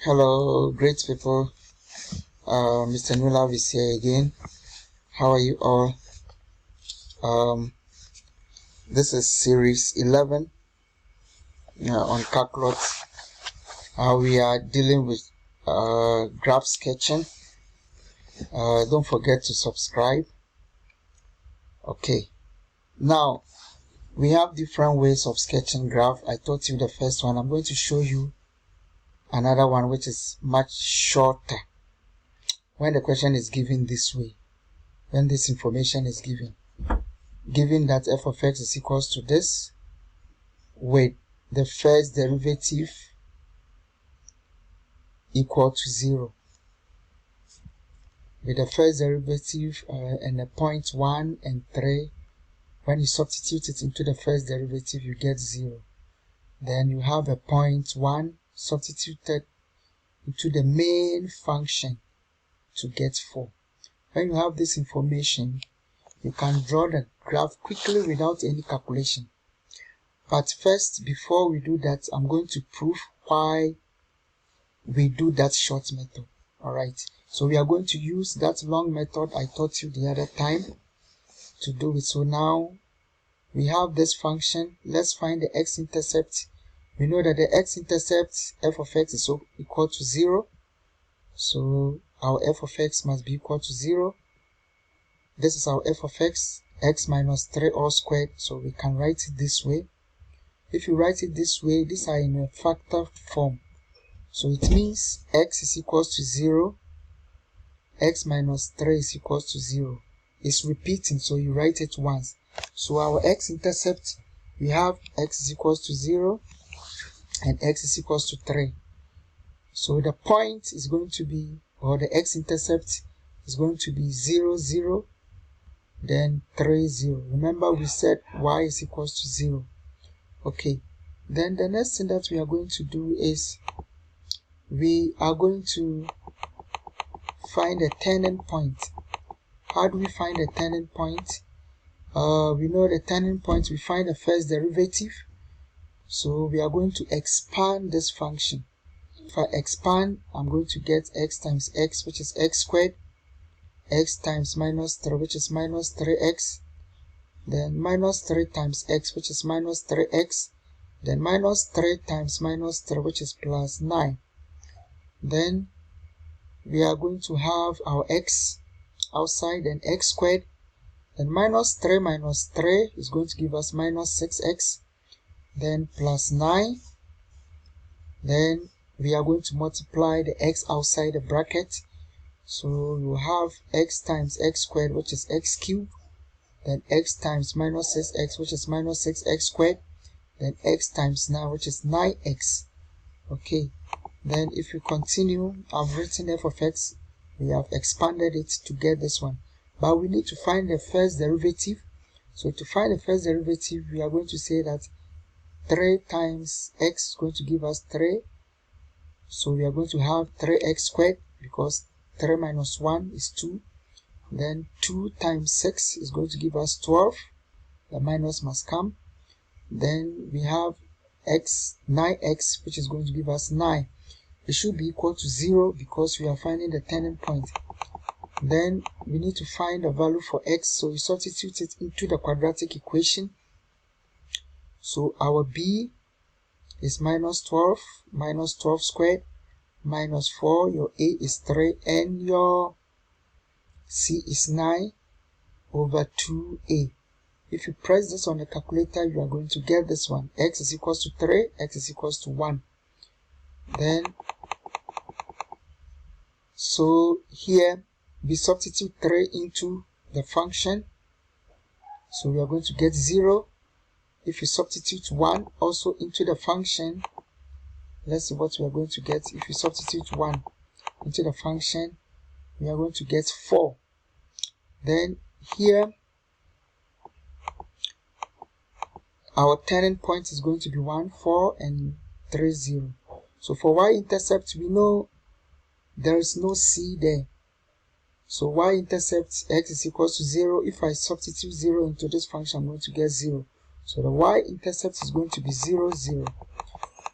Hello, great people. Mr. Newlove is here again. How are you all? This is series 11 on calculus. We are dealing with graph sketching. Don't forget to subscribe. Okay. Now, we have different ways of sketching graph. I taught you the first one. I'm going to show you another one which is much shorter. When the question is given this way, when this information is given that f of x is equals to this with the first derivative equal to 0, with the first derivative and the point 1 and 3, when you substitute it into the first derivative you get 0. Then you have a point 1 substituted into the main function to get 4. When you have this information, you can draw the graph quickly without any calculation. But first, before we do that, I'm going to prove why we do that short method. Alright, so we are going to use that long method I taught you the other time to do it. So now we have this function. Let's find the x-intercept. We know that the x-intercept f of x is equal to 0. So our f of x must be equal to 0. This is our f of x, x minus 3 all squared. So we can write it this way. If you write it this way, these are in a factor form. So it means x is equals to 0, x minus 3 is equals to 0. It's repeating, so you write it once. So our x-intercept, we have x is equals to 0 and x is equals to 3. So the point is going to be, or the x-intercept is going to be 0, 0, then 3, 0. Remember we said y is equals to 0. Okay, then the next thing that we are going to do is we are going to find a turning point. How do we find a turning point? We know the turning point, we find the first derivative. So we are going to expand this function. If I expand, I'm going to get x times x, which is x squared, x times minus 3, which is minus 3x, then minus 3 times x, which is minus 3x, then minus 3 times minus 3, which is plus 9. Then we are going to have our x outside, and x squared, then minus 3 is going to give us minus 6x, then plus 9. Then we are going to multiply the x outside the bracket. So you have x times x squared, which is x cubed, then x times minus 6x, which is minus 6x squared, then x times 9, which is 9x. Okay, then if you continue, I've written f of x, we have expanded it to get this one, but we need to find the first derivative. So to find the first derivative, we are going to say that 3 times x is going to give us 3. So we are going to have 3x squared, because 3 minus 1 is 2. Then 2 times 6 is going to give us 12. The minus must come. Then we have x, 9x, which is going to give us 9. It should be equal to 0 because we are finding the turning point. Then we need to find the value for x, so we substitute it into the quadratic equation. So our b is minus 12 squared minus 4, your a is 3, and your c is 9 over 2a. If you press this on the calculator, you are going to get this one. X is equals to 3, x is equals to 1. Then, so here, we substitute 3 into the function. So we are going to get 0. If you substitute 1 also into the function, let's see what we are going to get. If you substitute 1 into the function, we are going to get 4. Then here, our turning point is going to be 1, 4, and 3, 0. So for y-intercept, we know there is no c there. So y-intercept x is equals to 0. If I substitute 0 into this function, I'm going to get 0. So the y-intercept is going to be 0, 0.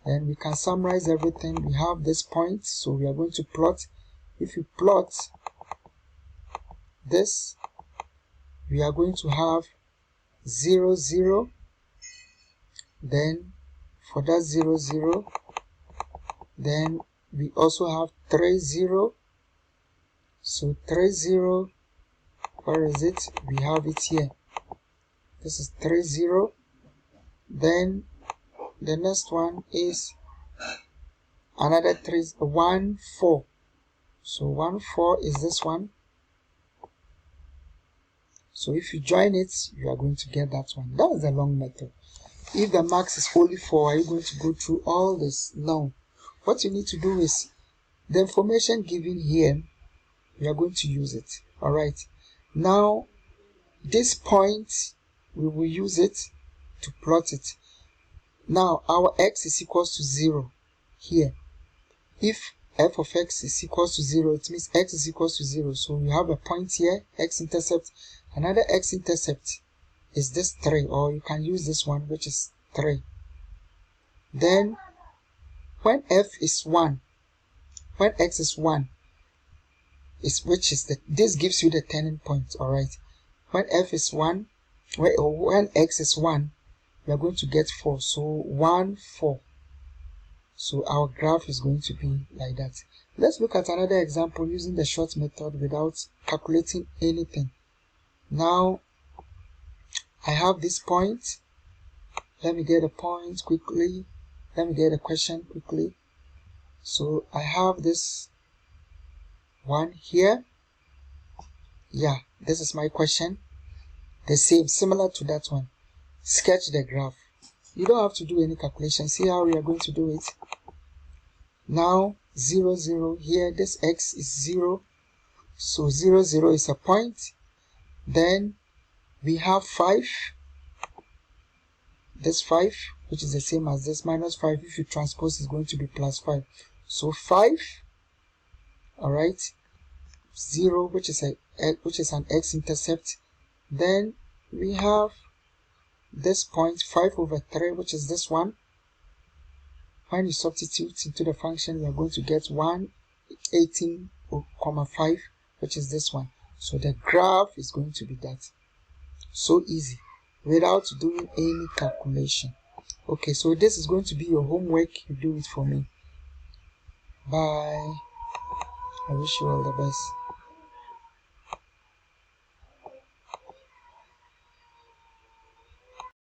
Then we can summarize everything. We have this point, so we are going to plot. If you plot this, we are going to have 0 0. Then for that 0 0, then we also have 3 0. So 3 0, where is it? We have it here. This is 3 0. Then the next one is another 3 1 4. So 1 4 is this one. So if you join it, you are going to get that one. That is the long method. If the max is only 4, are you going to go through all this? No. What you need to do is the information given here, we are going to use it. Alright. Now, this point, we will use it to plot it. Now, our x is equals to 0 here. If f of x is equals to 0, it means x is equals to 0. So we have a point here, x-intercept. Another x-intercept is this 3, or you can use this one, which is 3. Then, when f is 1, when x is 1, this gives you the turning point, alright. When f is 1, when x is 1, we are going to get 4. So 1 4. So our graph is going to be like that. Let's look at another example using the short method without calculating anything. Now I have this point. Let me get a point quickly. Let me get a question quickly. So I have this one here. Yeah, this is my question. The same, similar to that one. Sketch the graph. You don't have to do any calculation. See how we are going to do it. Now 0 0 here, this x is 0. So 0 0 is a point. Then we have 5. This 5, which is the same as this, minus 5. If you transpose, is going to be plus 5. So 5, alright, 0, which is an x-intercept. Then we have this point 5 over 3, which is this one. When you substitute into the function, we are going to get 118,5, which is this one. So the graph is going to be that. So easy, without doing any calculation. Okay, so this is going to be your homework. You do it for me. Bye. I wish you all the best.